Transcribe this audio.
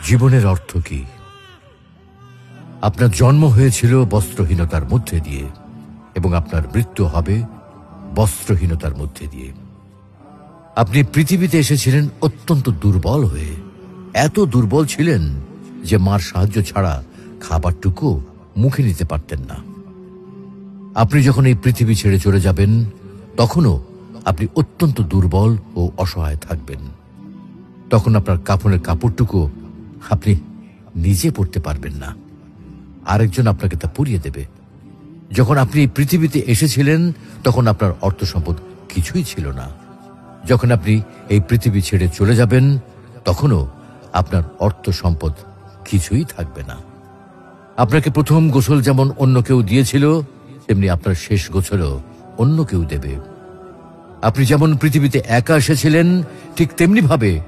জীবনের অর্থ কি? আপনার জন্ম হয়েছিল বস্ত্রহীনতার মধ্যে দিয়ে এবং আপনার মৃত্যু হবে বস্ত্রহীনতার মধ্যে দিয়ে। আপনি পৃথিবীতে এসেছিলেন অত্যন্ত দুর্বল হয়ে। এত দুর্বল ছিলেন যে মার সাহায্য ছাড়া খাবারটুকু মুখে নিতে পারতেন না। আপনি যখন এই পৃথিবী ছেড়ে চলে যাবেন তখনও আপনি অত্যন্ত দুর্বল ও অসহায় থাকবেন। তখন আপনার কাফনের কাপড়টুকু আপনি নিজে পরতে পারবেন না, আরেকজন আপনাকে তা পরিয়ে দেবে। যখন আপনি পৃথিবীতে এসেছিলেন তখন আপনার অর্থ সম্পদ কিছুই ছিল না। যখন আপনি এই পৃথিবী ছেড়ে চলে যাবেন তখনও আপনার অর্থ সম্পদ কিছুই থাকবে না। আপনাকে প্রথম গোসল যেমন অন্য কেউ দিয়েছিল, তেমনি আপনার শেষ গোসলও অন্য কেউ দেবে। আপনি যেমন পৃথিবীতে একা এসেছিলেন, ঠিক তেমনি ভাবে